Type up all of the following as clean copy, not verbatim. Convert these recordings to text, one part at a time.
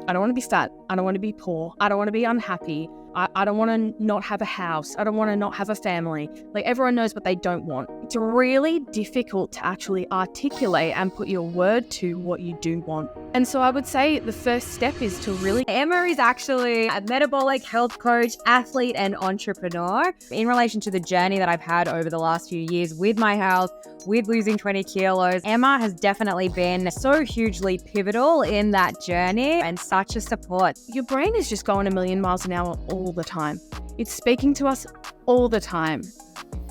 I don't want to be fat. I don't want to be poor. I don't want to be unhappy. I don't want to not have a house. I don't want to not have a family. Like, everyone knows what they don't want. It's really difficult to actually articulate and put your word to what you do want. And so I would say the first step is to really... Emma is actually a metabolic health coach, athlete, and entrepreneur. In relation to the journey that I've had over the last few years with my health, with losing 20 kilos, Emma has definitely been so hugely pivotal in that journey and such a support. Your brain is just going a million miles an hour all the time. It's speaking to us all the time.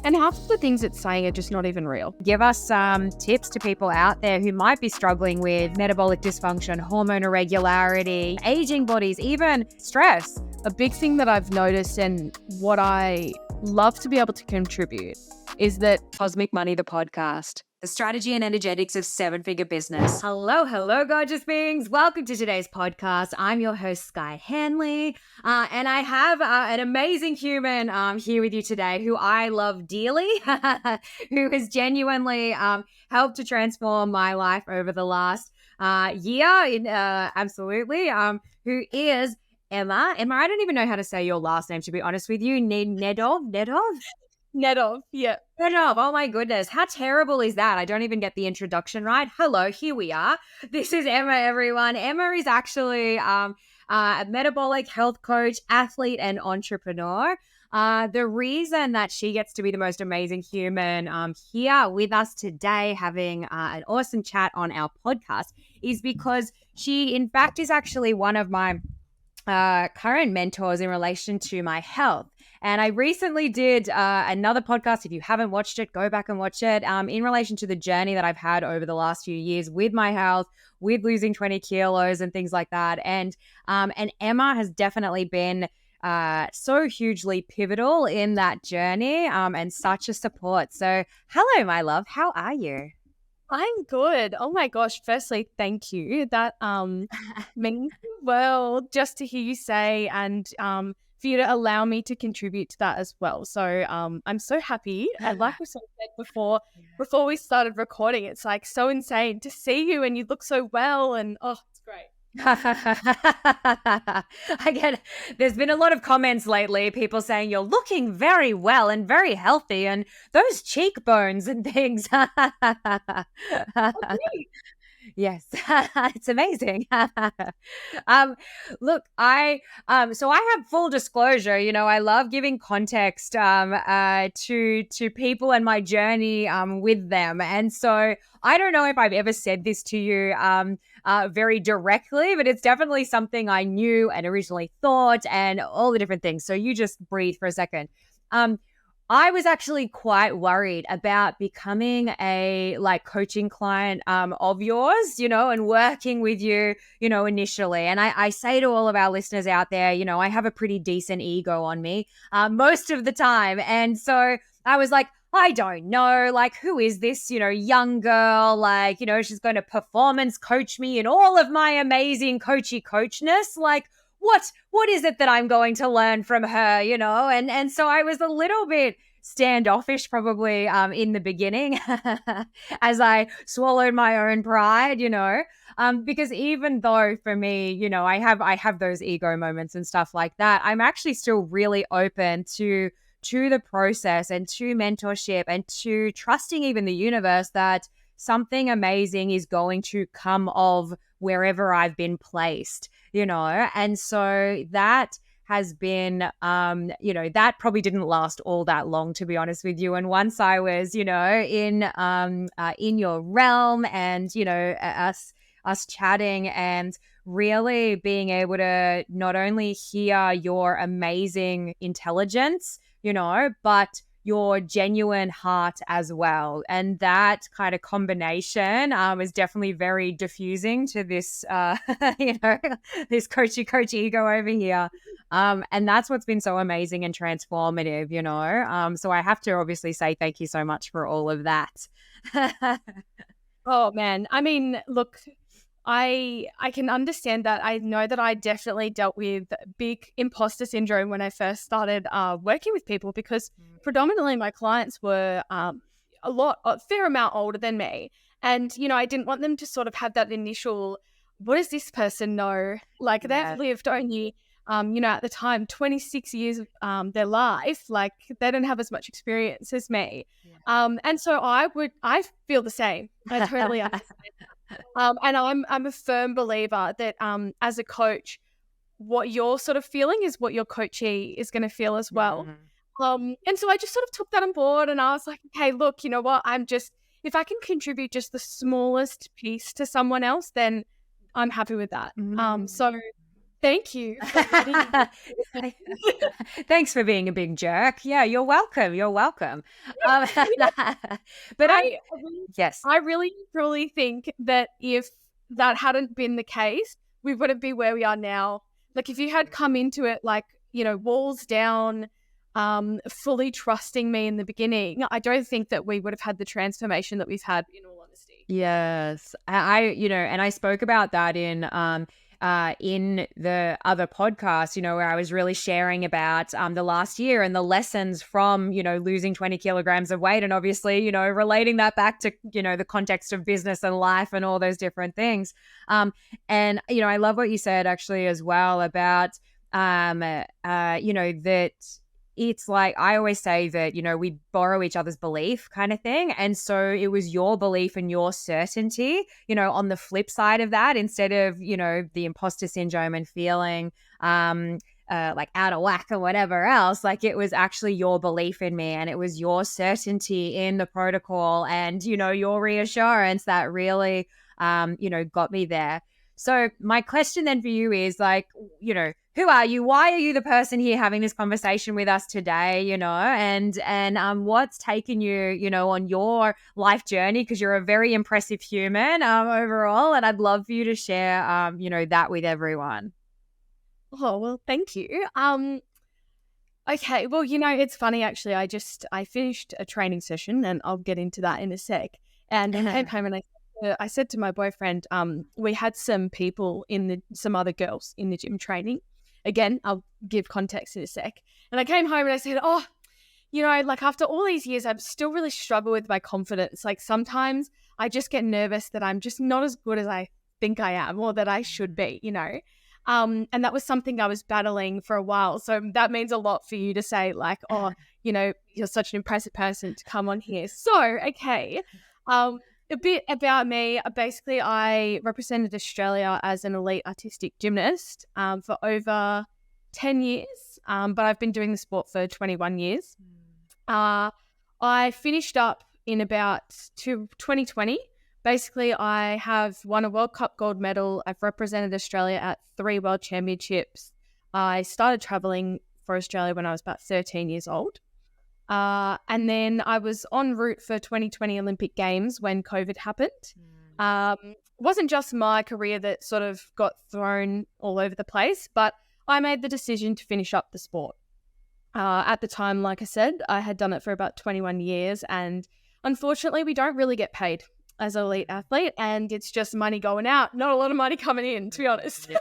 And half of the things it's saying are just not even real. Give us some tips to people out there who might be struggling with metabolic dysfunction, hormone irregularity, aging bodies, even stress. A big thing that I've noticed and what I love to be able to contribute is that Cosmic Money, the podcast, the strategy and energetics of seven-figure business. Hello, gorgeous beings. Welcome to today's podcast. I'm your host, Sky Hanley, and I have an amazing human here with you today who I love dearly, who has genuinely helped to transform my life over the last year, absolutely, who is Emma. Emma, I don't even know how to say your last name, to be honest with you. Nedov? Nedov, yeah. Nedov, oh my goodness. How terrible is that? I don't even get the introduction right. Hello, here we are. This is Emma, everyone. Emma is actually a metabolic health coach, athlete, and entrepreneur. The reason that she gets to be the most amazing human here with us today, having an awesome chat on our podcast, is because she, in fact, is actually one of my current mentors in relation to my health. And I recently did another podcast. If you haven't watched it, go back and watch it, in relation to the journey that I've had over the last few years with my health, with losing 20 kilos and things like that. And Emma has definitely been so hugely pivotal in that journey and such a support. So hello, my love. How are you? I'm good. Oh my gosh. Firstly, thank you. That means well just to hear you say and for you to allow me to contribute to that as well. So I'm so happy. And like we sort of said before we started recording, it's like so insane to see you and you look so well and it's great. There's been a lot of comments lately, people saying you're looking very well and very healthy and those cheekbones and things. Yes, it's amazing. Look, so I have full disclosure, I love giving context to people and my journey with them. And so I don't know if I've ever said this to you very directly, but it's definitely something I knew and originally thought and all the different things. So you just breathe for a second. I was actually quite worried about becoming a coaching client of yours, and working with you, initially. And I say to all of our listeners out there, I have a pretty decent ego on me most of the time. And so I was like, I don't know, who is this, young girl? She's going to performance coach me in all of my amazing coachness. What is it that I'm going to learn from her, And so I was a little bit standoffish probably in the beginning as I swallowed my own pride, because even though for me, I have those ego moments and stuff like that, I'm actually still really open to the process and to mentorship and to trusting even the universe that something amazing is going to come of wherever I've been placed, and so that has been, that probably didn't last all that long, to be honest with you. And once I was, in your realm and, us chatting and really being able to not only hear your amazing intelligence, but your genuine heart as well. And that kind of combination is definitely very diffusing to this, this coachy ego over here. And that's what's been so amazing and transformative, so I have to obviously say thank you so much for all of that. Oh man. I mean, look, I can understand that. I know that I definitely dealt with big imposter syndrome when I first started working with people because predominantly my clients were a fair amount older than me. And, I didn't want them to sort of have that initial what does this person know? Like they've lived only, at the time, 26 years of their life. Like they don't have as much experience as me. And so I feel the same. I totally understand. And I'm a firm believer that as a coach, what you're sort of feeling is what your coachee is going to feel as well. And so I just sort of took that on board and I was like, okay, look, you know what? If I can contribute just the smallest piece to someone else, then I'm happy with that. So thank you for letting Thanks for being a big jerk. Yeah, you're welcome. You're welcome. But yes, I really truly think that if that hadn't been the case, we wouldn't be where we are now. Like if you had come into it like, walls down, fully trusting me in the beginning, I don't think that we would have had the transformation that we've had, in all honesty. Yes. And I spoke about that in the other podcast, where I was really sharing about the last year and the lessons from, losing 20 kilograms of weight and obviously, relating that back to, the context of business and life and all those different things. And, I love what you said actually as well about, that it's like I always say that, we borrow each other's belief kind of thing. And so it was your belief and your certainty, on the flip side of that, instead of, the imposter syndrome and feeling like out of whack or whatever else, like it was actually your belief in me and it was your certainty in the protocol and, your reassurance that really, got me there. So my question then for you is like, who are you? Why are you the person here having this conversation with us today, and what's taken you, on your life journey? Because you're a very impressive human overall, and I'd love for you to share, that with everyone. Oh, well, thank you. Okay, well, it's funny actually. I finished a training session, and I'll get into that in a sec. And I came home and I said to my boyfriend, we had some other girls in the gym training. Again, I'll give context in a sec. And I came home and I said, oh, like after all these years, I'm still really struggle with my confidence. Like sometimes I just get nervous that I'm just not as good as I think I am or that I should be, And that was something I was battling for a while. So that means a lot for you to say like, oh, you're such an impressive person to come on here. So, okay. A bit about me. Basically, I represented Australia as an elite artistic gymnast for over 10 years, but I've been doing the sport for 21 years. I finished up in about 2020. Basically, I have won a World Cup gold medal. I've represented Australia at 3 World Championships. I started traveling for Australia when I was about 13 years old. And then I was en route for 2020 Olympic Games when COVID happened. It wasn't just my career that sort of got thrown all over the place, but I made the decision to finish up the sport. At the time, like I said, I had done it for about 21 years, and unfortunately, we don't really get paid as an elite athlete, and it's just money going out, not a lot of money coming in, to be honest. Yeah.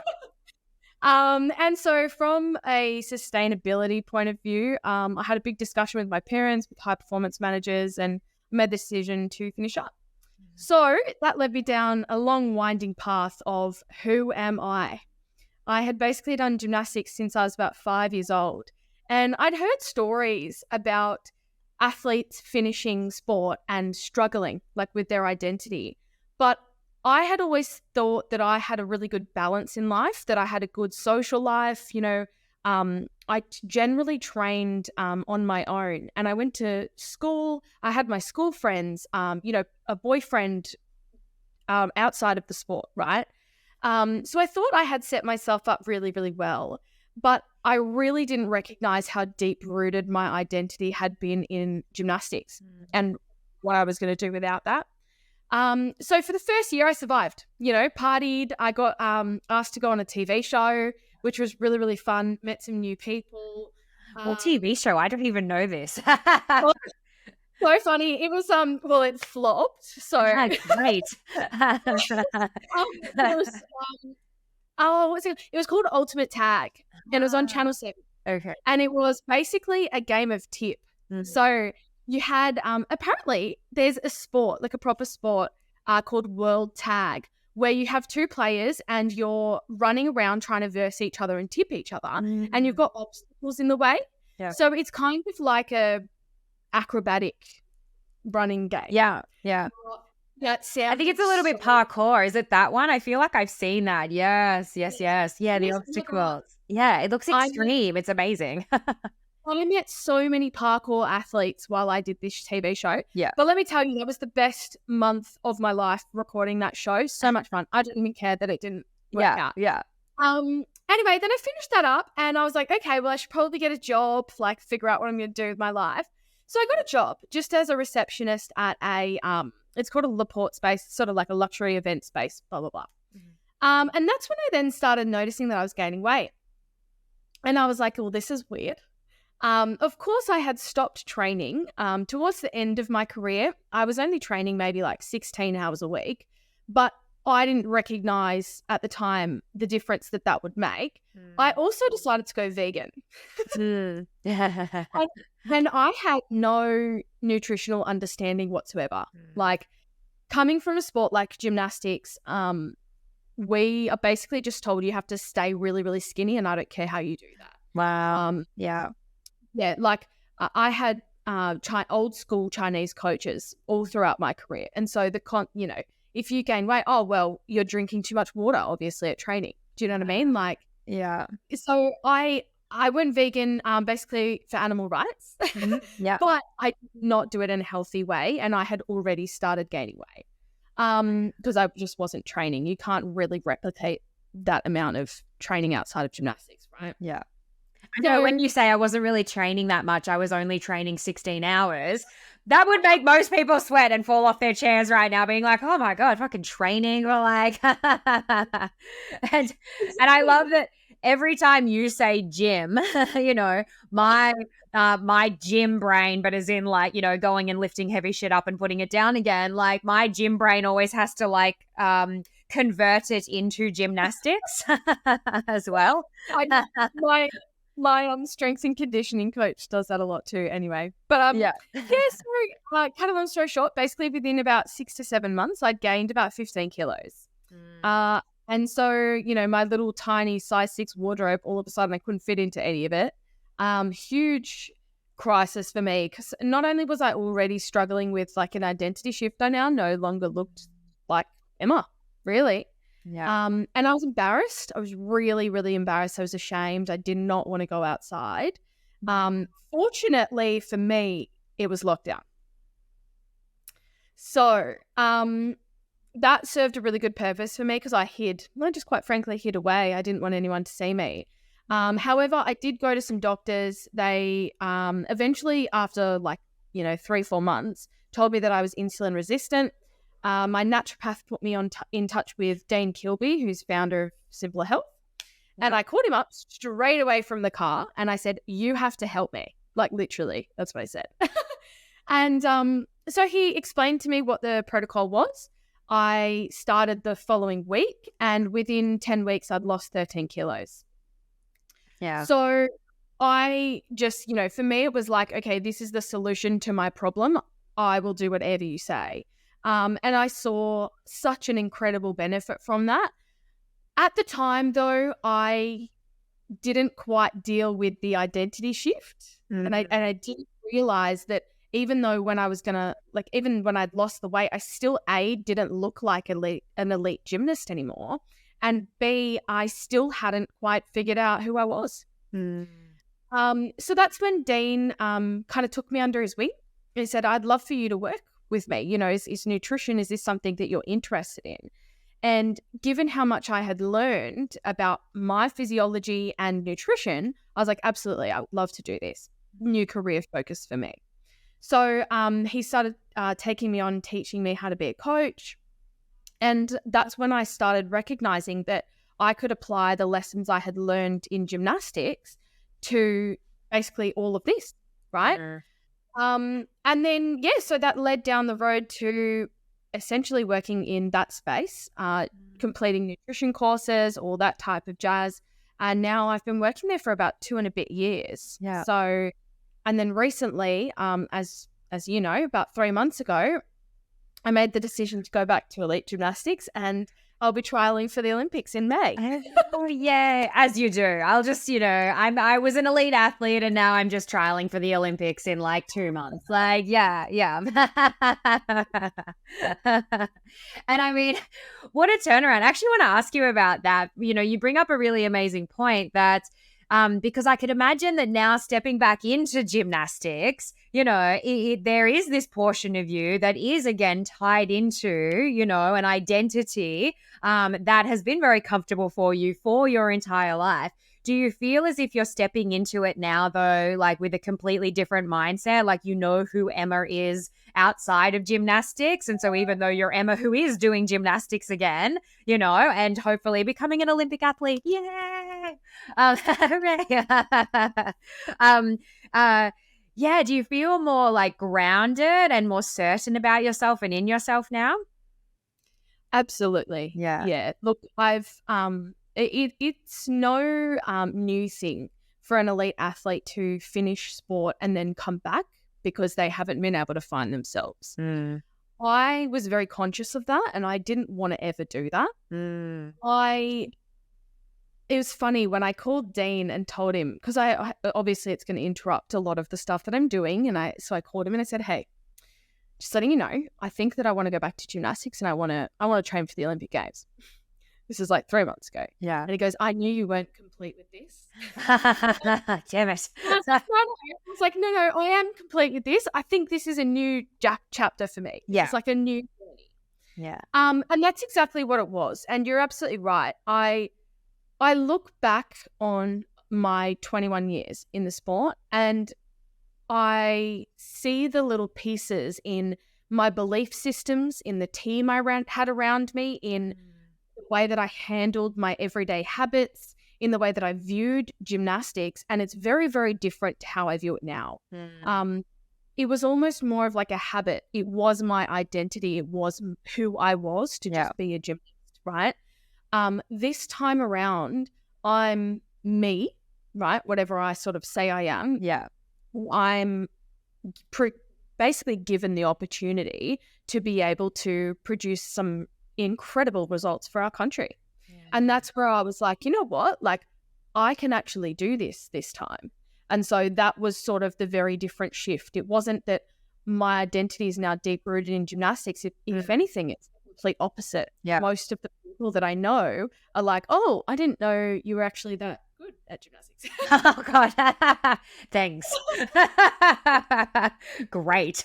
And so from a sustainability point of view, I had a big discussion with my parents, with high performance managers, and made the decision to finish up. So that led me down a long winding path of who am I? I had basically done gymnastics since I was about 5 years old. And I'd heard stories about athletes finishing sport and struggling like with their identity. But I had always thought that I had a really good balance in life, that I had a good social life. I generally trained on my own, and I went to school. I had my school friends, a boyfriend outside of the sport, right? So I thought I had set myself up really, really well, but I really didn't recognize how deep-rooted my identity had been in gymnastics and what I was going to do without that. So for the first year I survived, partied. I got asked to go on a TV show, which was really, really fun. Met some new people. Well, TV show, I don't even know this. So funny. It was, it flopped. So great. It was called Ultimate Tag, and it was on Channel 7. Okay. And it was basically a game of tip. So you had, apparently there's a sport, like a proper sport called World Tag, where you have two players and you're running around trying to verse each other and tip each other, and you've got obstacles in the way. Yeah. So it's kind of like a acrobatic running game. Yeah. Yeah, it sounds I think it's a little bit parkour. Is it that one? I feel like I've seen that. Yes. Yeah, the Yes, obstacles. Yeah, it looks extreme. It's amazing. I met so many parkour athletes while I did this TV show. Yeah. But let me tell you, that was the best month of my life recording that show. So much fun. I didn't even care that it didn't work out. Yeah. Anyway, then I finished that up and I was like, okay, well, I should probably get a job, like figure out what I'm going to do with my life. So I got a job just as a receptionist at a, it's called a Laporte space, sort of like a luxury event space, blah, blah, blah. And that's when I then started noticing that I was gaining weight. And I was like, well, this is weird. Of course, I had stopped training. Towards the end of my career, I was only training maybe like 16 hours a week, but I didn't recognize at the time the difference that would make. I also decided to go vegan. And I had no nutritional understanding whatsoever. Like coming from a sport like gymnastics, we are basically just told you have to stay really, really skinny, and I don't care how you do that. Wow. Yeah, like I had old school Chinese coaches all throughout my career. And so if you gain weight, oh, well, you're drinking too much water, obviously, at training. Do you know what I mean? Like, yeah. So I went vegan basically for animal rights. Yeah. But I did not do it in a healthy way, and I had already started gaining weight because I just wasn't training. You can't really replicate that amount of training outside of gymnastics, right? Yeah. I know when you say I wasn't really training that much, I was only training 16 hours. That would make most people sweat and fall off their chairs right now, being like, oh my God, fucking training. Or like, and I love that every time you say gym, my gym brain, but as in like, going and lifting heavy shit up and putting it down again, like my gym brain always has to like, convert it into gymnastics as well. My strength and conditioning coach does that a lot too anyway. But so cut a long story short, basically within about 6 to 7 months, I'd gained about 15 kilos. And so, my little tiny size 6 wardrobe, all of a sudden I couldn't fit into any of it. Huge crisis for me, because not only was I already struggling with like an identity shift, I now no longer looked like Emma, really. Yeah. And I was embarrassed. I was really, really embarrassed. I was ashamed. I did not want to go outside. Fortunately for me, it was lockdown. So that served a really good purpose for me because I just quite frankly hid away. I didn't want anyone to see me. However, I did go to some doctors. They eventually, after 3-4 months, told me that I was insulin resistant. My naturopath put me in touch with Dean Kilby, who's founder of Simplr Health. And I called him up straight away from the car and I said, you have to help me. Like literally, that's what I said. And so he explained to me what the protocol was. I started the following week and within 10 weeks, I'd lost 13 kilos. Yeah. So I just, for me, it was like, okay, this is the solution to my problem. I will do whatever you say. And I saw such an incredible benefit from that. At the time, though, I didn't quite deal with the identity shift. And I didn't realize that even though when I was even when I'd lost the weight, I still, A, didn't look like an elite gymnast anymore. And B, I still hadn't quite figured out who I was. So that's when Dean kind of took me under his wing. He said, I'd love for you to work with me. Is nutrition, is this something that you're interested in? And given how much I had learned about my physiology and nutrition, I was like, absolutely, I would love to do this. New career focus for me. So he started taking me on, teaching me how to be a coach. And that's when I started recognizing that I could apply the lessons I had learned in gymnastics to basically all of this, right? And then, so that led down the road to essentially working in that space, completing nutrition courses, all that type of jazz. And now I've been working there for about 2 and a bit years. Yeah. So, and then recently, as you know, about 3 months ago, I made the decision to go back to elite gymnastics, and I'll be trialing for the Olympics in May. Oh yeah, as you do. I'll just, I was an elite athlete and now I'm just trialing for the Olympics in like 2 months. Like, yeah. And I mean, what a turnaround. I actually want to ask you about that. You bring up a really amazing point that because I could imagine that now stepping back into gymnastics, there is this portion of you that is again tied into, an identity that has been very comfortable for you for your entire life. Do you feel as if you're stepping into it now, though, like with a completely different mindset, like who Emma is outside of gymnastics? And so even though you're Emma who is doing gymnastics again, and hopefully becoming an Olympic athlete, yay! Do you feel more like grounded and more certain about yourself and in yourself now? Absolutely. Yeah. Look, I've it's no new thing for an elite athlete to finish sport and then come back because they haven't been able to find themselves. I was very conscious of that and I didn't want to ever do that. It was funny when I called Dean and told him, because I obviously it's going to interrupt a lot of the stuff that I'm doing, and so I called him and I said, hey, just letting you know, I think that I want to go back to gymnastics and I want to train for the Olympic Games. This is like 3 months ago. Yeah. And he goes, I knew you weren't complete with this. Damn it. I was like, no, I am complete with this. I think this is a new chapter for me. Yeah. It's like a new journey. Yeah. And that's exactly what it was. And you're absolutely right. I look back on my 21 years in the sport and I see the little pieces in my belief systems, in the team I had around me, in the way that I handled my everyday habits, in the way that I viewed gymnastics, and it's very, very different to how I view it now. It was almost more of like a habit. It was my identity. It was who I was to just be a gymnast, right? This time around, I'm me, right? Whatever I sort of say I am. Yeah. I'm basically given the opportunity to be able to produce some incredible results for our country. Yeah. And that's where I was like, you know what? Like, I can actually do this time. And so that was sort of the very different shift. It wasn't that my identity is now deep rooted in gymnastics. If anything, it's the complete opposite. Yeah. Most of the people that I know are like, oh, I didn't know you were actually that good at gymnastics. Oh God. Thanks. Great.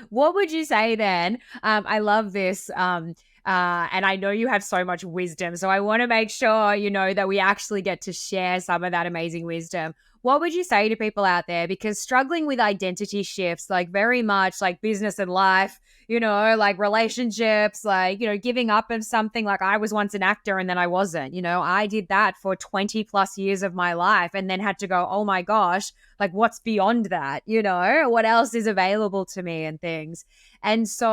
What would you say then? I love this. And I know you have so much wisdom. So I want to make sure, that we actually get to share some of that amazing wisdom. What would you say to people out there? Because struggling with identity shifts, like very much like business and life, like relationships, like, giving up of something. Like I was once an actor and then I wasn't, I did that for 20 plus years of my life and then had to go, oh my gosh, like what's beyond that? What else is available to me and things. And so,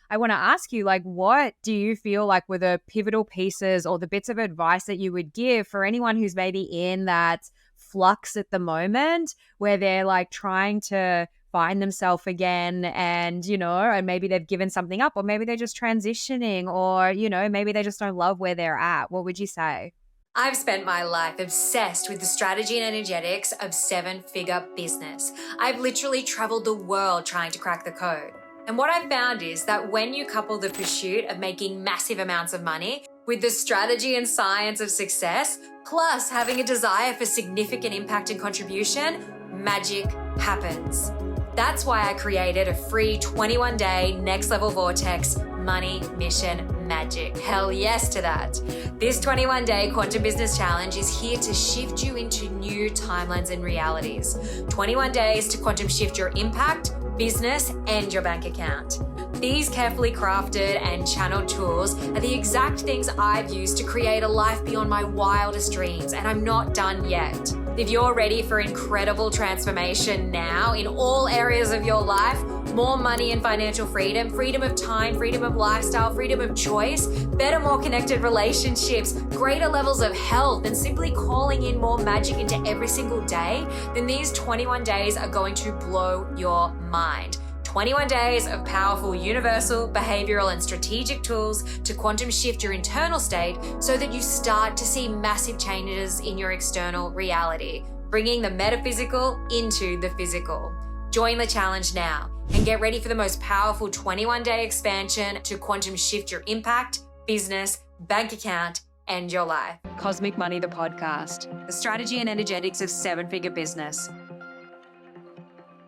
I want to ask you, like, what do you feel like were the pivotal pieces or the bits of advice that you would give for anyone who's maybe in that flux at the moment where they're like trying to find themselves again and, and maybe they've given something up or maybe they're just transitioning or, maybe they just don't love where they're at. What would you say? I've spent my life obsessed with the strategy and energetics of 7-figure business. I've literally traveled the world trying to crack the code. And what I've found is that when you couple the pursuit of making massive amounts of money with the strategy and science of success, plus having a desire for significant impact and contribution, magic happens. That's why I created a free 21-day next level vortex money mission magic. Hell yes to that. This 21-day quantum business challenge is here to shift you into new timelines and realities. 21 days to quantum shift your impact, business, and your bank account. These carefully crafted and channeled tools are the exact things I've used to create a life beyond my wildest dreams, and I'm not done yet. If you're ready for incredible transformation now in all areas of your life, more money and financial freedom, freedom of time, freedom of lifestyle, freedom of choice, better, more connected relationships, greater levels of health, and simply calling in more magic into every single day, then these 21 days are going to blow your mind. 21 days of powerful universal, behavioral, and strategic tools to quantum shift your internal state so that you start to see massive changes in your external reality, bringing the metaphysical into the physical. Join the challenge now and get ready for the most powerful 21-day expansion to quantum shift your impact, business, bank account, and your life. Cosmic Money, the podcast, the strategy and energetics of seven-figure business.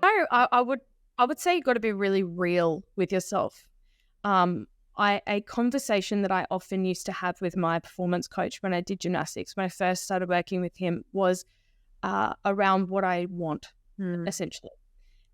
No, I would say you've got to be really real with yourself. A conversation that I often used to have with my performance coach when I did gymnastics, when I first started working with him, was around what I want, essentially.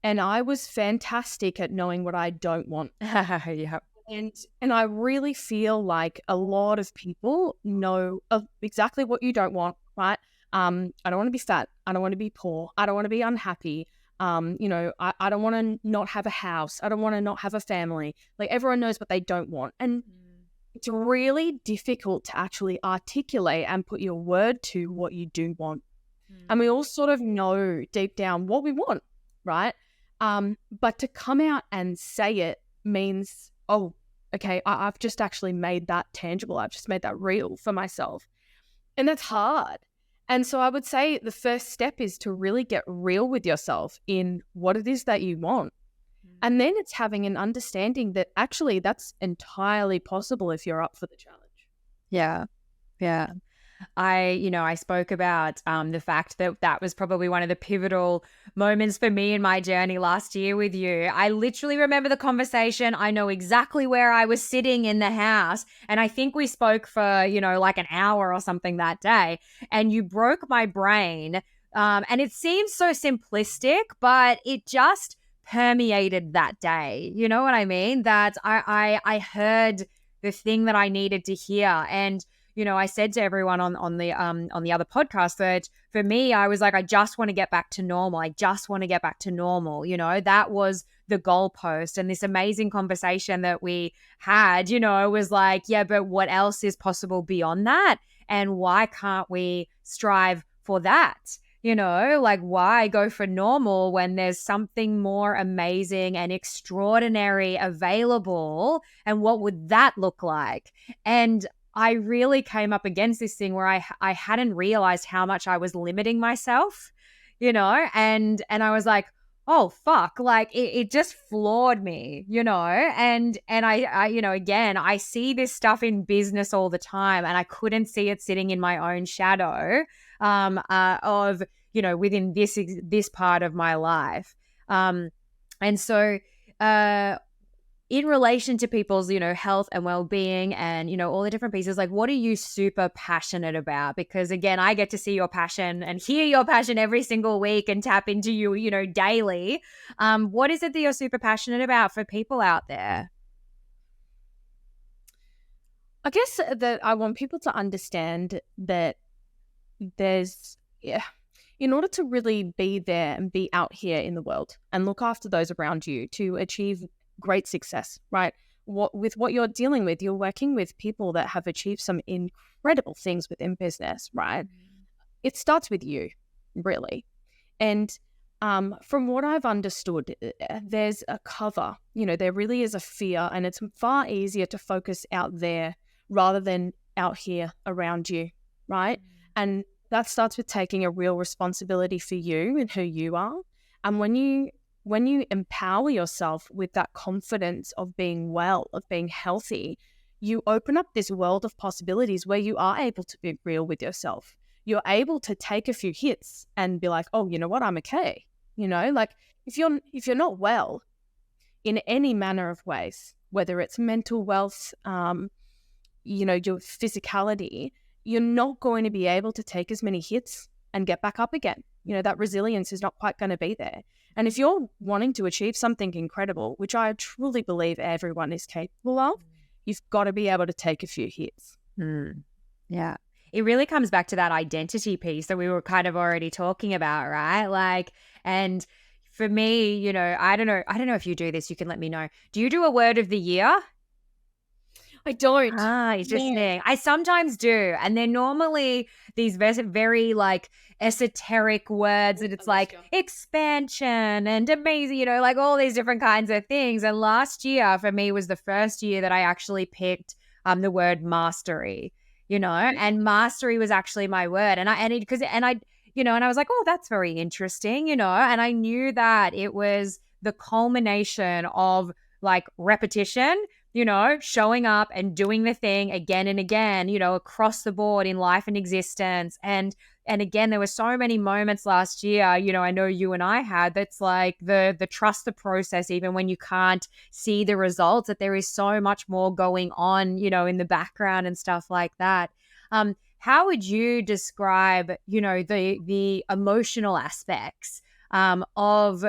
And I was fantastic at knowing what I don't want. Yeah. And I really feel like a lot of people know exactly what you don't want, right? I don't want to be fat. I don't want to be poor. I don't want to be unhappy. I don't want to not have a house. I don't want to not have a family. Like, everyone knows what they don't want. And it's really difficult to actually articulate and put your word to what you do want. And we all sort of know deep down what we want, right? But to come out and say it means, oh, okay, I've just actually made that tangible. I've just made that real for myself. And that's hard. And so I would say the first step is to really get real with yourself in what it is that you want. And then it's having an understanding that actually that's entirely possible if you're up for the challenge. Yeah. Yeah. I spoke about the fact that that was probably one of the pivotal moments for me in my journey last year with you. I literally remember the conversation. I know exactly where I was sitting in the house. And I think we spoke for, like an hour or something that day. And you broke my brain. And it seems so simplistic, but it just permeated that day. You know what I mean? That I heard the thing that I needed to hear. And I said to everyone on the other podcast that for me, I was like, I just want to get back to normal. I just want to get back to normal. That was the goalpost. And this amazing conversation that we had, was like, yeah, but what else is possible beyond that? And why can't we strive for that? Like, why go for normal when there's something more amazing and extraordinary available? And what would that look like? And I really came up against this thing where I hadn't realized how much I was limiting myself, and I was like, oh, fuck, like it just floored me, and I again, I see this stuff in business all the time, and I couldn't see it sitting in my own shadow of, within this part of my life. And so, in relation to people's, health and well-being and, all the different pieces, like, what are you super passionate about? Because again, I get to see your passion and hear your passion every single week and tap into you, daily. What is it that you're super passionate about for people out there? I guess that I want people to understand that in order to really be there and be out here in the world and look after those around you to achieve great success, right? With what you're dealing with, you're working with people that have achieved some incredible things within business, right? It starts with you, really. And from what I've understood, there's a cover, there really is a fear, and it's far easier to focus out there rather than out here around you, right? And that starts with taking a real responsibility for you and who you are. And when you empower yourself with that confidence of being well, of being healthy, you open up this world of possibilities where you are able to be real with yourself. You're able to take a few hits and be like, oh, you know what, I'm okay. Like, if you're not well in any manner of ways, whether it's mental wealth, your physicality, you're not going to be able to take as many hits and get back up again. That resilience is not quite going to be there. And if you're wanting to achieve something incredible, which I truly believe everyone is capable of, you've got to be able to take a few hits. Yeah. It really comes back to that identity piece that we were kind of already talking about, right? Like, and for me, I don't know if you do this, you can let me know. Do you do a word of the year? I don't. Interesting. I sometimes do. And they're normally these very like esoteric words, and it's like expansion and amazing, like all these different kinds of things. And last year for me was the first year that I actually picked the word mastery, and mastery was actually my word. And I was like, oh, that's very interesting, and I knew that it was the culmination of like repetition, showing up and doing the thing again and again, across the board in life and existence. And again, there were so many moments last year, I know you and I had, that's like the trust the process, even when you can't see the results, that there is so much more going on, in the background and stuff like that. How would you describe, the emotional aspects of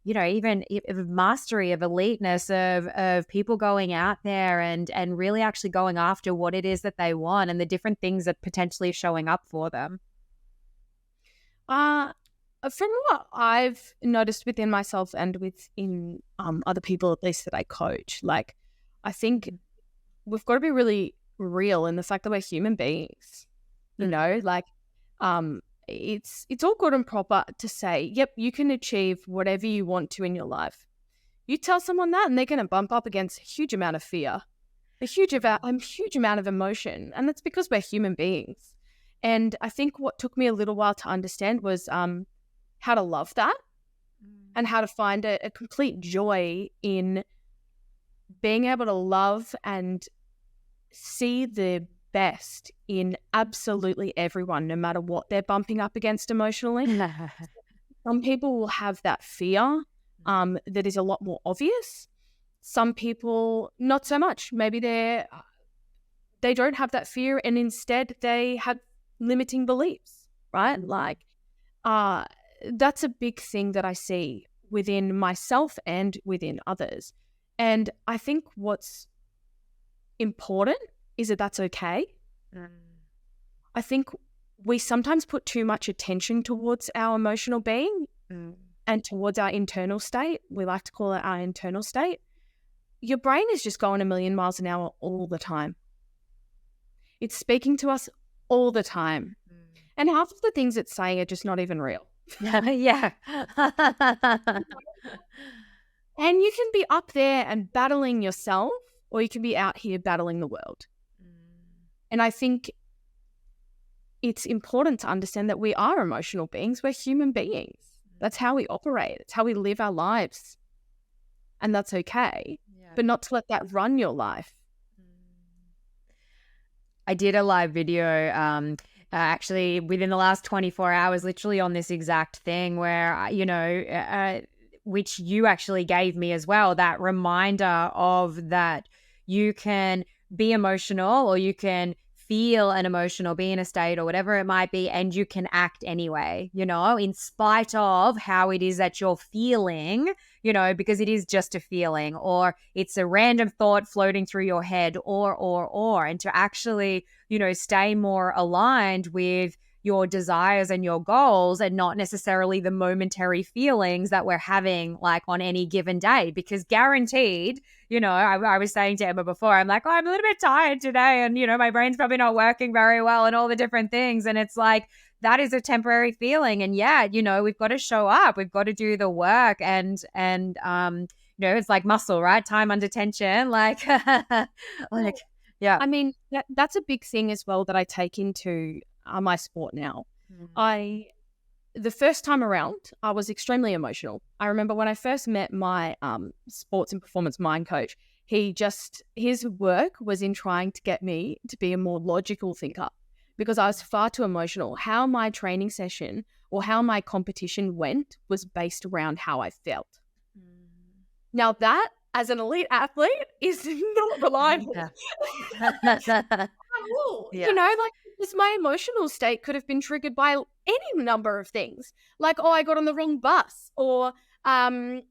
even of mastery, of eliteness, of people going out there and really actually going after what it is that they want, and the different things that potentially are showing up for them? From what I've noticed within myself and within other people, at least that I coach, like I think we've got to be really real in the fact that we're human beings. It's all good and proper to say, yep, you can achieve whatever you want to in your life. You tell someone that and they're going to bump up against a huge amount of fear, a huge amount of emotion. And that's because we're human beings. And I think what took me a little while to understand was how to love that and how to find a complete joy in being able to love and see the best in absolutely everyone, no matter what they're bumping up against emotionally. Some people will have that fear that is a lot more obvious. Some people, not so much. Maybe they don't have that fear, and instead they have limiting beliefs, right? Like that's a big thing that I see within myself and within others. And I think what's important is that that's okay. I think we sometimes put too much attention towards our emotional being and towards our internal state. We like to call it our internal state. Your brain is just going a million miles an hour all the time. It's speaking to us all the time. And half of the things it's saying are just not even real. Yeah. And you can be up there and battling yourself, or you can be out here battling the world. And I think it's important to understand that we are emotional beings. We're human beings. That's how we operate. It's how we live our lives. And that's okay. But not to let that run your life. I did a live video actually within the last 24 hours, literally on this exact thing where, which you actually gave me as well, that reminder of that you can be emotional, or you can feel an emotion, or be in a state, or whatever it might be, and you can act anyway, in spite of how it is that you're feeling, because it is just a feeling, or it's a random thought floating through your head, or, and to actually, stay more aligned with your desires and your goals, and not necessarily the momentary feelings that we're having like on any given day. Because guaranteed, I was saying to Emma before, I'm like, oh, I'm a little bit tired today, and my brain's probably not working very well, and all the different things. And it's like, that is a temporary feeling. And we've got to show up, we've got to do the work, and it's like muscle, right? Time under tension, like yeah. I mean, that's a big thing as well that I take into my sport now. The first time around, I was extremely emotional. I remember when I first met my sports and performance mind coach, his work was in trying to get me to be a more logical thinker, because I was far too emotional. How my training session or how my competition went was based around how I felt. Now that, as an elite athlete, is not reliable. Because my emotional state could have been triggered by any number of things. Like, I got on the wrong bus, or my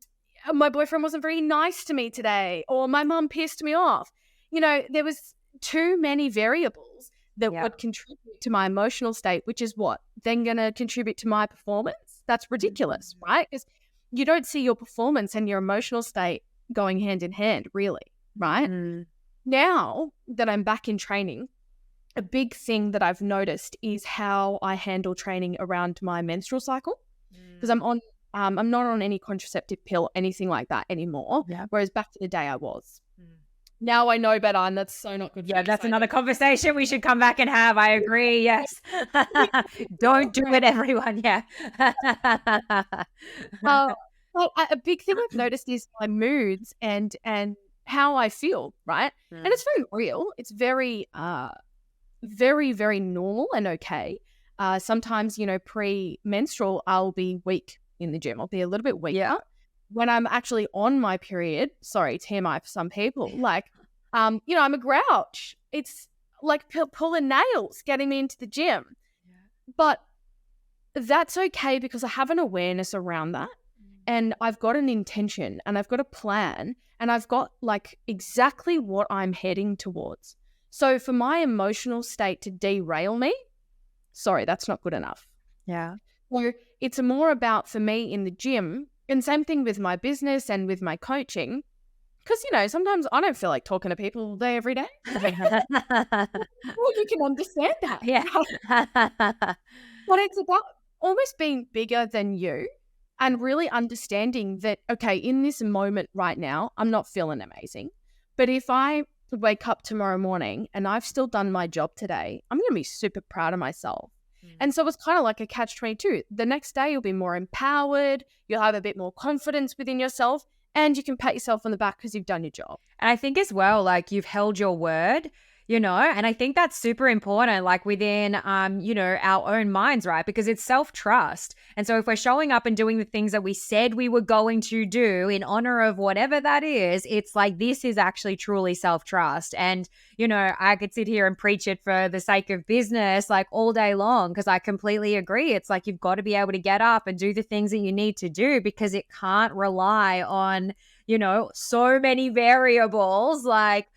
boyfriend wasn't very nice to me today, or my mum pissed me off. There was too many variables that would contribute to my emotional state, which is what? Then going to contribute to my performance? That's ridiculous, right? Because you don't see your performance and your emotional state going hand in hand, really, right? now that I'm back in training, a big thing that I've noticed is how I handle training around my menstrual cycle, because I'm not on any contraceptive pill, anything like that anymore. Yeah. Whereas back in the day I was. Now I know better, and that's so not good. Yeah, that's another conversation we should come back and have. I agree. Yes. Don't do it, everyone. Yeah. Well, a big thing I've noticed is my moods and how I feel, right? And it's very real. It's very, very, very normal and okay. Sometimes, pre-menstrual, I'll be weak in the gym. I'll be a little bit weaker. Yeah. When I'm actually on my period, sorry, TMI for some people, like, I'm a grouch. It's like pulling nails getting me into the gym. But that's okay because I have an awareness around that. And I've got an intention and I've got a plan and I've got like exactly what I'm heading towards. So for my emotional state to derail me, sorry, that's not good enough. Yeah. So it's more about, for me in the gym, and same thing with my business and with my coaching, because, sometimes I don't feel like talking to people all day, every day. Well, you can understand that. Yeah. But it's about almost being bigger than you and really understanding that, okay, in this moment right now, I'm not feeling amazing. But if I wake up tomorrow morning and I've still done my job today, I'm going to be super proud of myself. And so it's kind of like a catch-22. The next day you'll be more empowered, you'll have a bit more confidence within yourself, and you can pat yourself on the back because you've done your job. And I think as well, like, you've held your word, and I think that's super important, like within, our own minds, right? Because it's self-trust. And so if we're showing up and doing the things that we said we were going to do in honor of whatever that is, it's like, this is actually truly self-trust. And, I could sit here and preach it for the sake of business, like all day long, because I completely agree. It's like, you've got to be able to get up and do the things that you need to do, because it can't rely on, so many variables, like,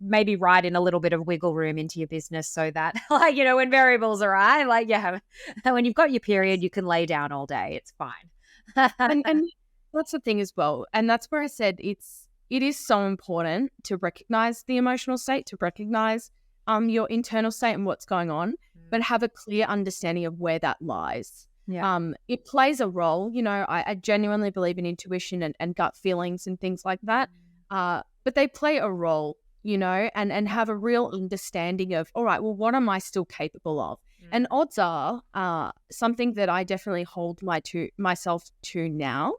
maybe write in a little bit of wiggle room into your business so that, like, when variables arise, like, when you've got your period, you can lay down all day. It's fine. and that's the thing as well. And that's where I said it is so important to recognize the emotional state, to recognize your internal state and what's going on, but have a clear understanding of where that lies. Yeah. It plays a role. I genuinely believe in intuition and gut feelings and things like that. But they play a role, and have a real understanding of, all right, well, what am I still capable of? And odds are something that I definitely hold myself to now,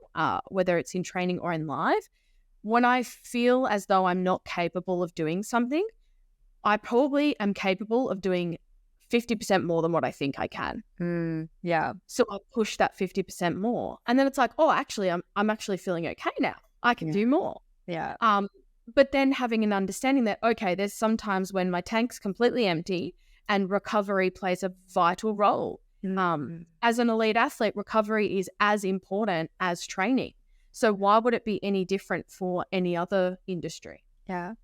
whether it's in training or in live. When I feel as though I'm not capable of doing something, I probably am capable of doing 50% more than what I think I can. Yeah. So I push that 50% more. And then it's like, oh, actually, I'm actually feeling okay now. I can do more. Yeah. But then having an understanding that, okay, there's sometimes when my tank's completely empty and recovery plays a vital role. As an elite athlete, recovery is as important as training. So why would it be any different for any other industry? Yeah.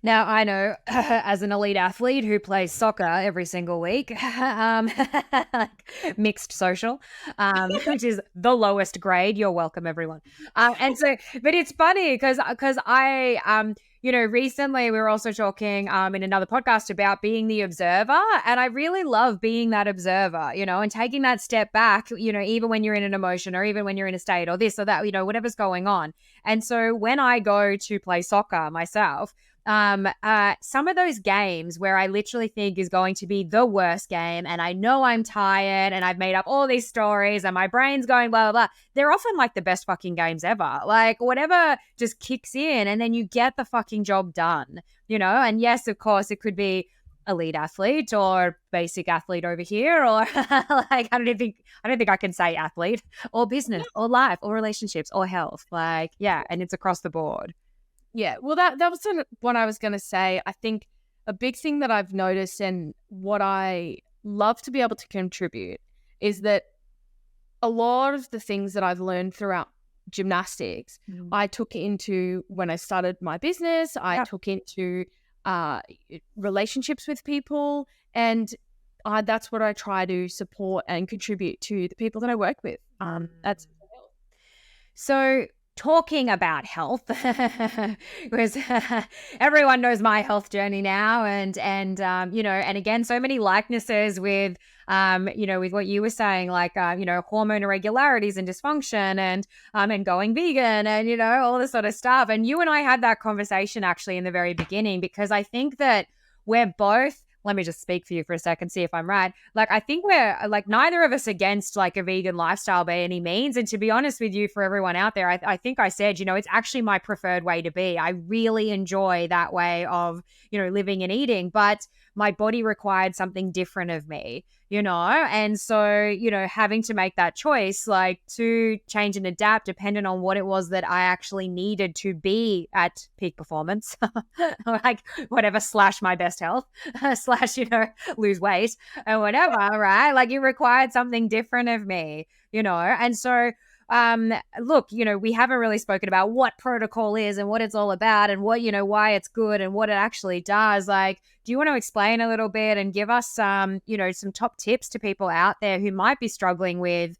Now, I know as an elite athlete who plays soccer every single week, mixed social, which is the lowest grade. You're welcome, everyone. And so, but it's funny because I, recently we were also talking in another podcast about being the observer. And I really love being that observer, and taking that step back, even when you're in an emotion or even when you're in a state or this or that, whatever's going on. And so when I go to play soccer myself, some of those games where I literally think is going to be the worst game, and I know I'm tired and I've made up all these stories and my brain's going blah, blah, blah. They're often like the best fucking games ever. Like, whatever just kicks in and then you get the fucking job done, and yes, of course, it could be elite athlete or basic athlete over here, or like, I don't think I can say athlete, or business or life or relationships or health. Like, yeah. And it's across the board. Yeah, well, that was what I was going to say. I think a big thing that I've noticed and what I love to be able to contribute is that a lot of the things that I've learned throughout gymnastics, I took into when I started my business. I took into relationships with people, and that's what I try to support and contribute to the people that I work with. That's so. talking about health, because everyone knows my health journey now, and and again, so many likenesses with with what you were saying, like hormone irregularities and dysfunction, and going vegan, and all this sort of stuff. And you and I had that conversation actually in the very beginning, because I think that we're both, let me just speak for you for a second, see if I'm right. Like, I think we're like neither of us against like a vegan lifestyle by any means. And to be honest with you, for everyone out there, I think I said, it's actually my preferred way to be. I really enjoy that way of, living and eating, but my body required something different of me, and so, having to make that choice, like to change and adapt depending on what it was that I actually needed to be at peak performance, like whatever, / my best health, / lose weight or whatever, right? Like, it required something different of me, and so look, we haven't really spoken about what protocol is and what it's all about and what, why it's good and what it actually does. Like, do you want to explain a little bit and give us some top tips to people out there who might be struggling with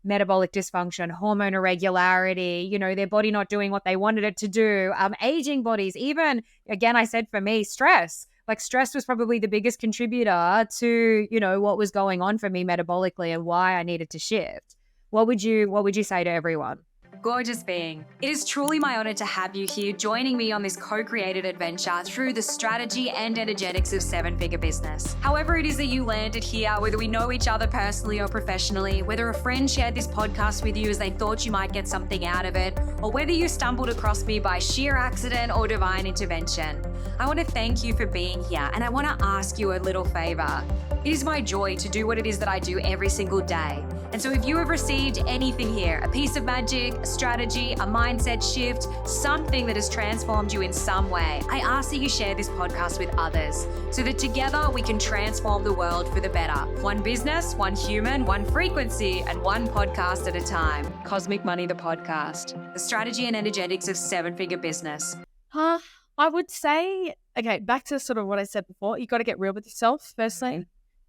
metabolic dysfunction, hormone irregularity, their body not doing what they wanted it to do, aging bodies, even, again, I said for me, stress. Like, stress was probably the biggest contributor to, what was going on for me metabolically and why I needed to shift. What would you say to everyone? Gorgeous being. It is truly my honor to have you here joining me on this co-created adventure through the strategy and energetics of seven-figure business. However it is that you landed here, whether we know each other personally or professionally, whether a friend shared this podcast with you as they thought you might get something out of it, or whether you stumbled across me by sheer accident or divine intervention, I want to thank you for being here, and I want to ask you a little favor. It is my joy to do what it is that I do every single day. And so if you have received anything here, a piece of magic, a strategy, a mindset shift, something that has transformed you in some way, I ask that you share this podcast with others so that together we can transform the world for the better. One business, one human, one frequency, and one podcast at a time. Cosmic Money, the podcast. The strategy and energetics of seven-figure business. I would say, okay, back to sort of what I said before, you got to get real with yourself, firstly.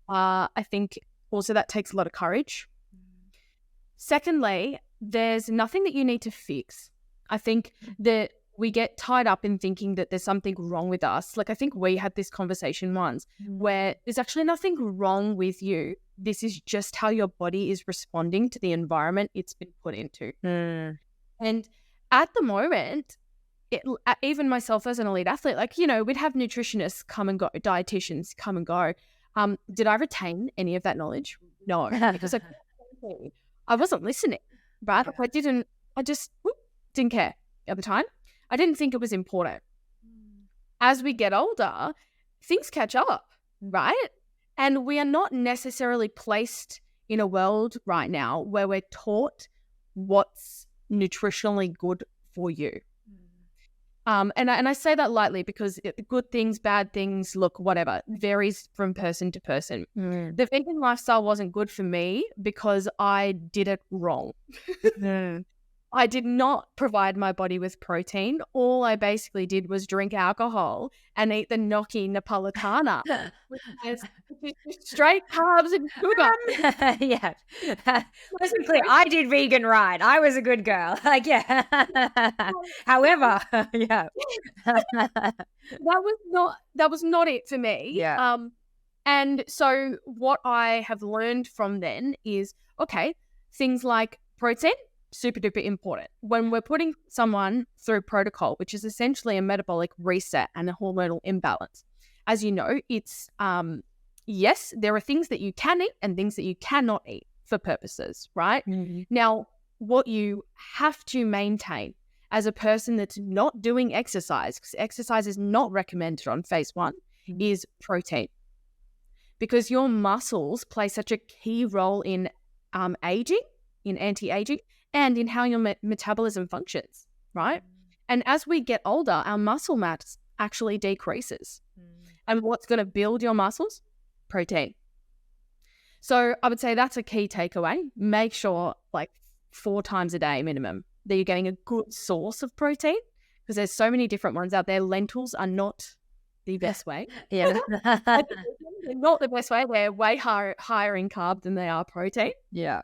I think also that takes a lot of courage. Secondly, there's nothing that you need to fix. I think that we get tied up in thinking that there's something wrong with us. Like, I think we had this conversation once where there's actually nothing wrong with you. This is just how your body is responding to the environment it's been put into. And at the moment, even myself as an elite athlete, like, we'd have nutritionists come and go, dietitians come and go. Did I retain any of that knowledge? No, because I wasn't listening, right? Like, I just didn't care at the time. I didn't think it was important. As we get older, things catch up, right? And we are not necessarily placed in a world right now where we're taught what's nutritionally good for you. And I say that lightly because good things, bad things, look, whatever, varies from person to person. The vegan lifestyle wasn't good for me because I did it wrong. I did not provide my body with protein. All I basically did was drink alcohol and eat the gnocchi Napolitana, which is straight carbs and sugar. Yeah. Let's be clear, I did vegan right. I was a good girl. Like, yeah. However, yeah. That was not it for me. Yeah. And so what I have learned from then is, okay, things like protein, super duper important. When we're putting someone through protocol, which is essentially a metabolic reset and a hormonal imbalance, as you know, it's, yes, there are things that you can eat and things that you cannot eat for purposes, right? Now, what you have to maintain as a person that's not doing exercise, because exercise is not recommended on phase 1, is protein. Because your muscles play such a key role in aging, in anti-aging, and in how your metabolism functions, right? And as we get older, our muscle mass actually decreases. And what's going to build your muscles? Protein. So I would say that's a key takeaway. Make sure, like, 4 times a day minimum, that you're getting a good source of protein, because there's so many different ones out there. Lentils are not the best way. Yeah. They're not the best way. They're way higher in carb than they are protein. Yeah.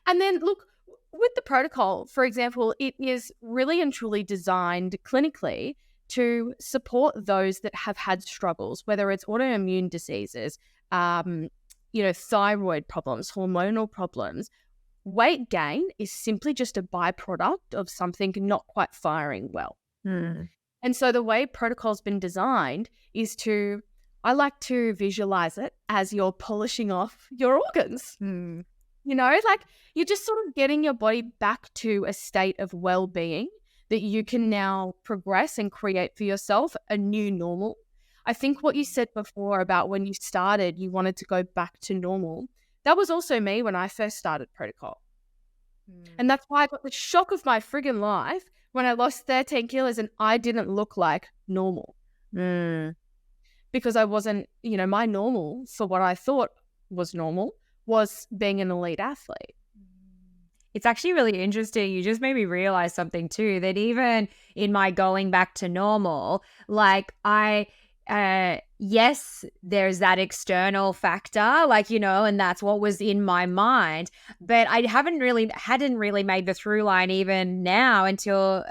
And then, look, with the protocol, for example, it is really and truly designed clinically to support those that have had struggles, whether it's autoimmune diseases, thyroid problems, hormonal problems. Weight gain is simply just a byproduct of something not quite firing well. And so the way protocol's been designed is I like to visualize it as you're polishing off your organs. Like you're just sort of getting your body back to a state of well-being that you can now progress and create for yourself a new normal. I think what you said before about when you started, you wanted to go back to normal. That was also me when I first started protocol. And that's why I got the shock of my friggin' life when I lost 13 kilos and I didn't look like normal. Because I wasn't, my normal for what I thought was normal was being an elite athlete. It's actually really interesting. You just made me realize something too, that even in my going back to normal, like yes, there's that external factor, like, and that's what was in my mind, but I hadn't really made the through line even now until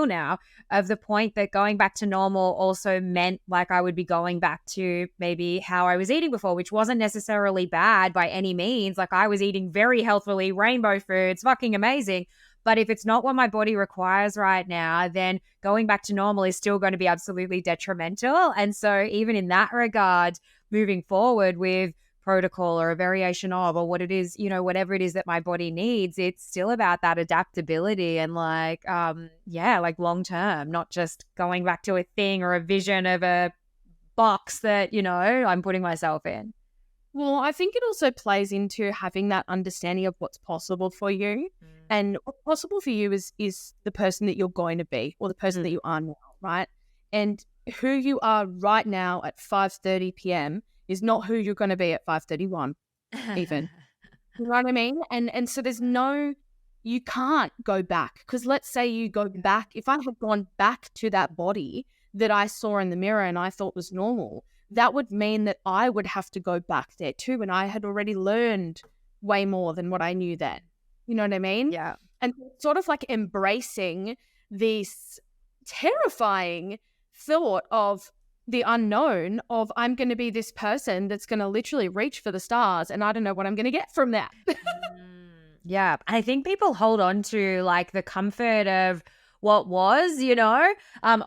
now, of the point that going back to normal also meant like I would be going back to maybe how I was eating before, which wasn't necessarily bad by any means. Like I was eating very healthily, rainbow foods, fucking amazing. But if it's not what my body requires right now, then going back to normal is still going to be absolutely detrimental. And so even in that regard, moving forward with protocol or a variation of, or what it is, whatever it is that my body needs, it's still about that adaptability and like long term, not just going back to a thing or a vision of a box that, I'm putting myself in. Well, I think it also plays into having that understanding of what's possible for you. And what's possible for you is the person that you're going to be, or the person that you are now, right? And who you are right now at 5:30 p.m. is not who you're going to be at 5:31 even. You know what I mean? And so you can't go back, because let's say you go back. If I had gone back to that body that I saw in the mirror and I thought was normal, that would mean that I would have to go back there too. And I had already learned way more than what I knew then. You know what I mean? Yeah. And sort of like embracing this terrifying thought of the unknown of I'm going to be this person that's going to literally reach for the stars and I don't know what I'm going to get from that. Yeah. I think people hold on to like the comfort of what was,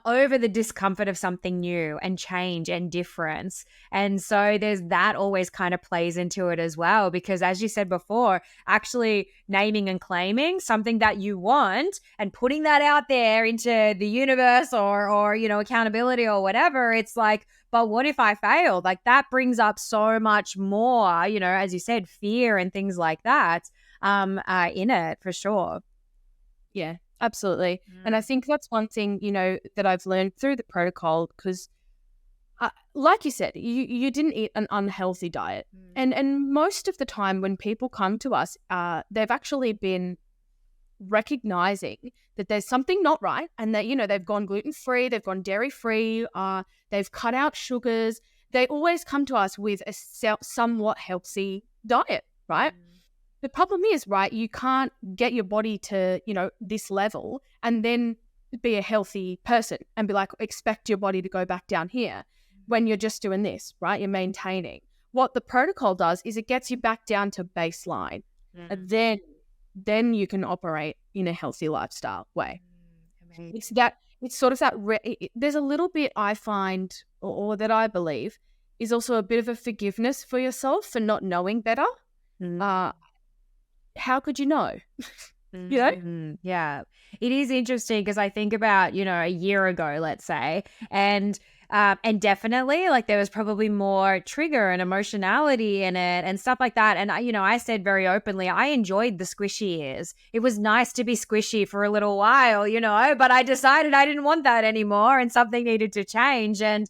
over the discomfort of something new and change and difference. And so there's that always kind of plays into it as well, because as you said before, actually naming and claiming something that you want and putting that out there into the universe or accountability or whatever, it's like, but what if I failed? Like that brings up so much more, as you said, fear and things like that in it for sure. Yeah. Absolutely. And I think that's one thing, that I've learned through the protocol, because like you said, you didn't eat an unhealthy diet. And most of the time when people come to us, they've actually been recognizing that there's something not right and that, they've gone gluten-free, they've gone dairy-free, they've cut out sugars. They always come to us with a somewhat healthy diet, right? The problem is, right, you can't get your body to, this level and then be a healthy person and be like, expect your body to go back down here when you're just doing this, right? You're maintaining. What the protocol does is it gets you back down to baseline. And then you can operate in a healthy lifestyle way. It's sort of that, there's a little bit I find, or that I believe, is also a bit of a forgiveness for yourself for not knowing better. How could you know? Yeah. It is interesting because I think about, a year ago, let's say, and definitely like there was probably more trigger and emotionality in it and stuff like that. And I said very openly, I enjoyed the squishy ears. It was nice to be squishy for a little while, but I decided I didn't want that anymore and something needed to change. And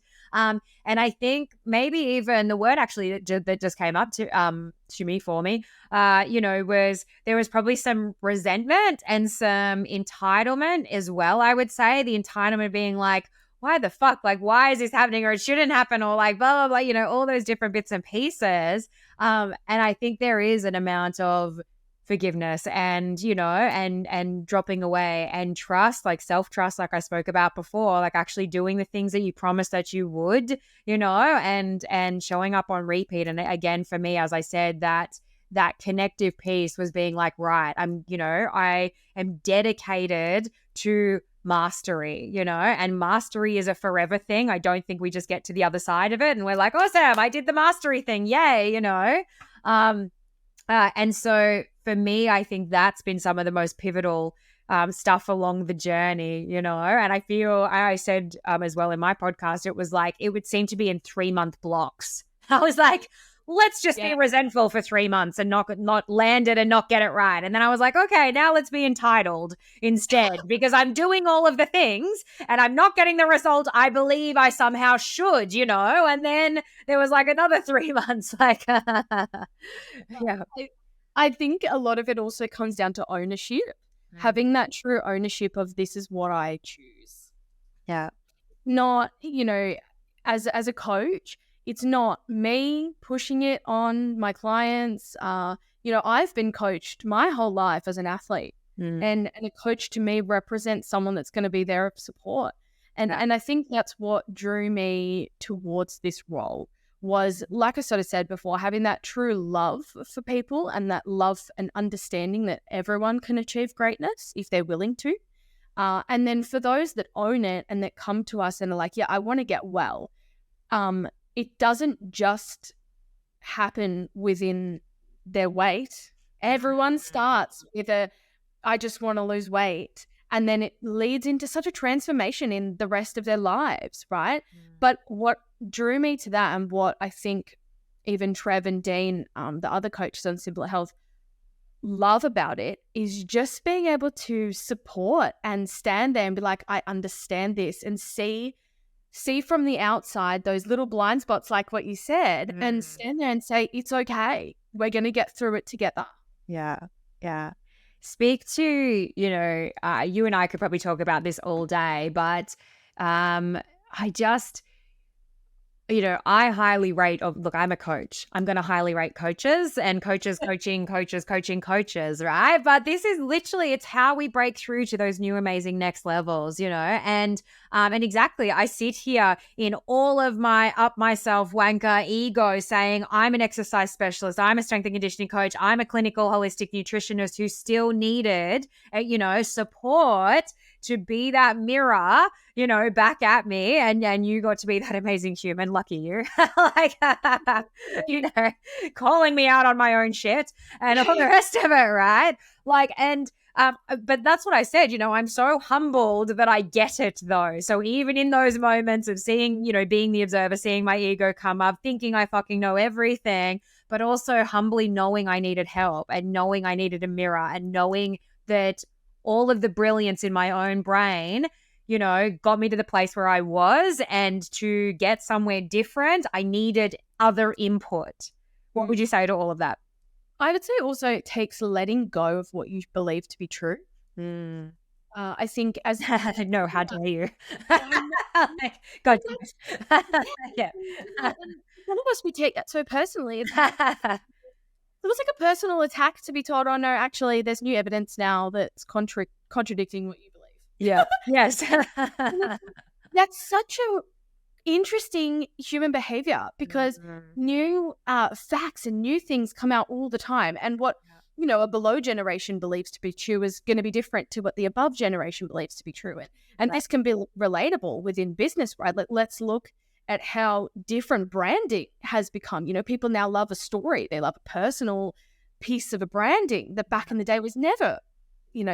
I think maybe even the word actually that just came up to me for me, was there was probably some resentment and some entitlement as well. I would say the entitlement being like, why the fuck? Like, why is this happening? Or it shouldn't happen, or like blah, blah, blah, all those different bits and pieces. And I think there is an amount of forgiveness and, and dropping away, and trust, like self-trust, like I spoke about before, like actually doing the things that you promised that you would, and showing up on repeat. And again, for me, as I said, that connective piece was being like, right, I am dedicated to mastery, and mastery is a forever thing. I don't think we just get to the other side of it and we're like, awesome, I did the mastery thing. Yay, and so for me, I think that's been some of the most pivotal stuff along the journey, and I feel, I said as well in my podcast, it was like, it would seem to be in 3-month blocks. I was like, let's just be resentful for 3 months and not land it and not get it right. And then I was like, okay, now let's be entitled instead, because I'm doing all of the things and I'm not getting the result I believe I somehow should, and then there was like another 3 months, like, yeah. I think a lot of it also comes down to ownership, having that true ownership of this is what I choose. Yeah. Not, as a coach, it's not me pushing it on my clients. I've been coached my whole life as an athlete, and a coach to me represents someone that's going to be there of support. And I think that's what drew me towards this role, was, like I sort of said before, having that true love for people and that love and understanding that everyone can achieve greatness if they're willing to. And then for those that own it and that come to us and are like, yeah, I want to get well, it doesn't just happen within their weight. Everyone starts with I just want to lose weight. And then it leads into such a transformation in the rest of their lives, right? But what drew me to that, and what I think even Trev and Dean, the other coaches on Simplr Health, love about it, is just being able to support and stand there and be like, I understand this, and see from the outside those little blind spots, like what you said, and stand there and say, it's okay. We're going to get through it together. Yeah. Yeah. Speak to, you and I could probably talk about this all day, but I just, I highly rate look, I'm a coach. I'm going to highly rate coaches and coaches coaching coaches, right? But this is literally, it's how we break through to those new amazing next levels, and exactly, I sit here in all of my up myself wanker ego saying, I'm an exercise specialist, I'm a strength and conditioning coach, I'm a clinical holistic nutritionist who still needed, support to be that mirror, back at me, and you got to be that amazing human. Lucky you, like, calling me out on my own shit and all the rest of it, right? Like, and but that's what I said, I'm so humbled that I get it though. So even in those moments of seeing, being the observer, seeing my ego come up, thinking I fucking know everything, but also humbly knowing I needed help and knowing I needed a mirror and knowing that all of the brilliance in my own brain, got me to the place where I was, and to get somewhere different, I needed other input. What would you say to all of that? I would say also it takes letting go of what you believe to be true. I think as no, how dare you? God damn it. Yeah. None of us, we take that so personally. It was like a personal attack to be told, oh no, actually there's new evidence now that's contradicting what you believe. Yeah. Yes. That's such a interesting human behavior, because new facts and new things come out all the time, and what a below generation believes to be true is going to be different to what the above generation believes to be true, and this can be relatable within business, right? Let's look at how different branding has become. People now love a story, they love a personal piece of a branding that back in the day was never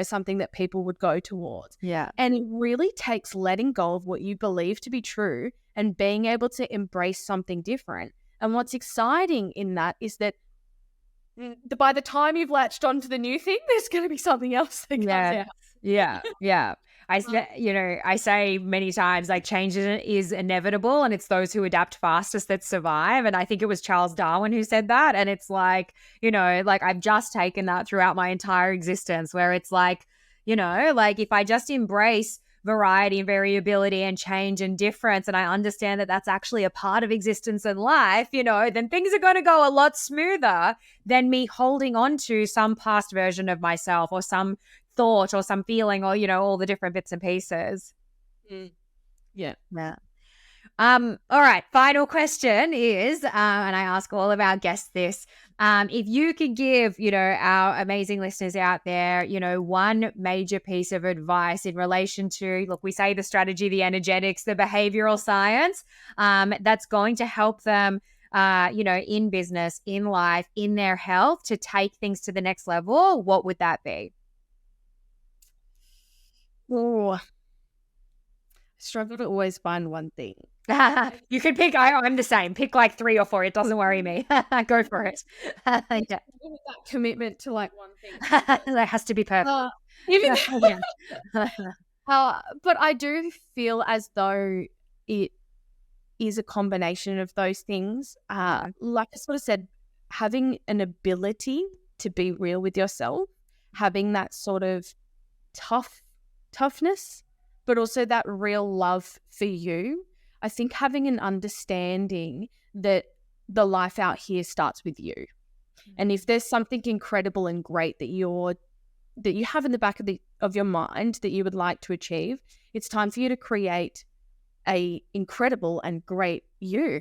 something that people would go towards. Yeah. And it really takes letting go of what you believe to be true and being able to embrace something different. And what's exciting in that is that by the time you've latched onto the new thing, there's going to be something else that comes out. Yeah. Yeah. I say many times, like, change is inevitable, and it's those who adapt fastest that survive. And I think it was Charles Darwin who said that. And it's like, like I've just taken that throughout my entire existence, where it's like, like if I just embrace variety and variability and change and difference, and I understand that that's actually a part of existence and life, then things are going to go a lot smoother than me holding on to some past version of myself or some thought or some feeling or, all the different bits and pieces. Yeah. All right. Final question is, and I ask all of our guests this, if you could give, our amazing listeners out there, one major piece of advice in relation to, look, we say the strategy, the energetics, the behavioral science, that's going to help them, in business, in life, in their health to take things to the next level, what would that be? Oh, struggle to always find one thing. You could pick. I'm the same. Pick like 3 or 4. It doesn't worry me. Go for it. Yeah. That commitment to like one thing. That has to be perfect. But I do feel as though it is a combination of those things. Like I sort of said, having an ability to be real with yourself, having that sort of toughness, but also that real love for you. I think having an understanding that the life out here starts with you. And if there's something incredible and great that you have in the back of your mind that you would like to achieve, it's time for you to create a incredible and great you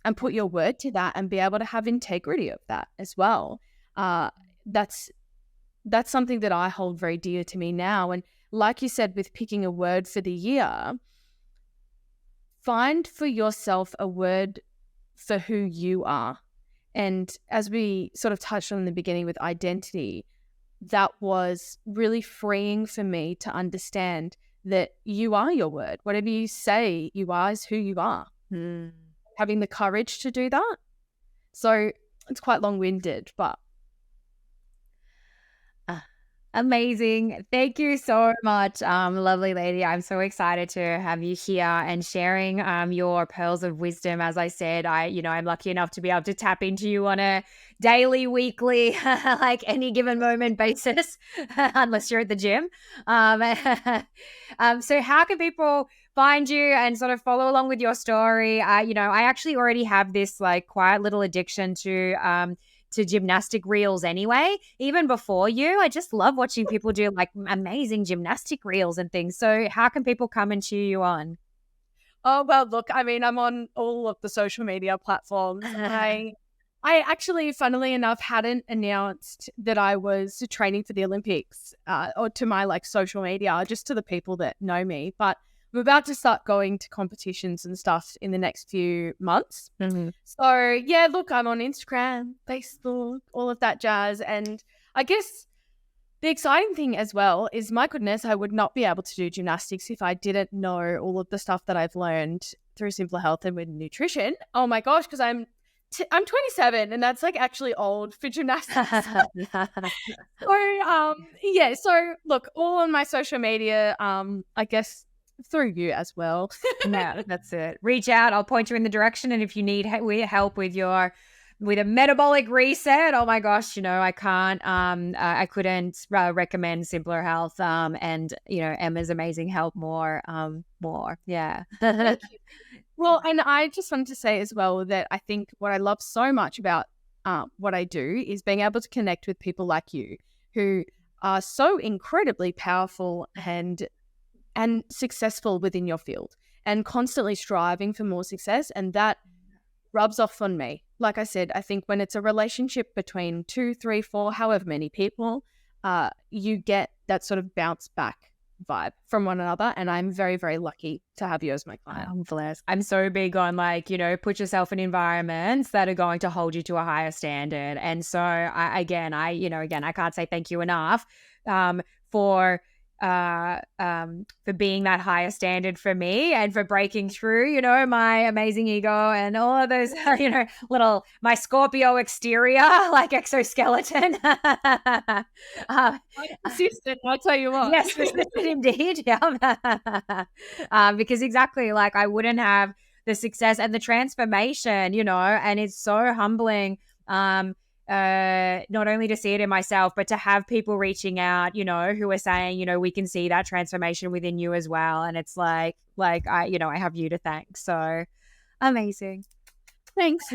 and put your word to that and be able to have integrity of that as well. That's something that I hold very dear to me now. And like you said, with picking a word for the year, find for yourself a word for who you are. And as we sort of touched on in the beginning with identity, that was really freeing for me to understand that you are your word. Whatever you say you are is who you are. Having the courage to do that. So it's quite long-winded, but amazing. Thank you so much, lovely lady. I'm so excited to have you here and sharing your pearls of wisdom. As I said, I'm lucky enough to be able to tap into you on a daily, weekly, like any given moment basis, unless you're at the gym. So how can people find you and sort of follow along with your story? I actually already have this like quiet little addiction to gymnastic reels anyway, even before you. I just love watching people do like amazing gymnastic reels and things. So how can people come and cheer you on? Oh, well, look, I mean, I'm on all of the social media platforms. I actually, funnily enough, hadn't announced that I was training for the Olympics or to my like social media, just to the people that know me. But I'm about to start going to competitions and stuff in the next few months. So, yeah, look, I'm on Instagram, Facebook, all of that jazz. And I guess the exciting thing as well is, my goodness, I would not be able to do gymnastics if I didn't know all of the stuff that I've learned through Simplr Health and with nutrition. Oh, my gosh, because I'm 27 and that's like actually old for gymnastics. So look, all on my social media, I guess through you as well. No, that's it. Reach out. I'll point you in the direction. And if you need help with a metabolic reset, oh my gosh, I can't, I couldn't recommend Simplr Health and, Emma's amazing help more. Yeah. Well, and I just wanted to say as well that I think what I love so much about what I do is being able to connect with people like you who are so incredibly powerful and successful within your field and constantly striving for more success. And that rubs off on me. Like I said, I think when it's a relationship between 2, 3, 4, however many people, you get that sort of bounce back vibe from one another. And I'm very, very lucky to have you as my client. I'm blessed. I'm so big on put yourself in environments that are going to hold you to a higher standard. And so I can't say thank you enough for being that higher standard for me and for breaking through, my amazing ego and all of those, my Scorpio exterior, like exoskeleton. Persistent, I'll tell you what. Yes, persistent indeed. Yeah. Because exactly, like I wouldn't have the success and the transformation, and it's so humbling. not only to see it in myself, but to have people reaching out, you know, who are saying, you know, we can see that transformation within you as well. And it's like I, you know, I have you to thank. So amazing. Thanks.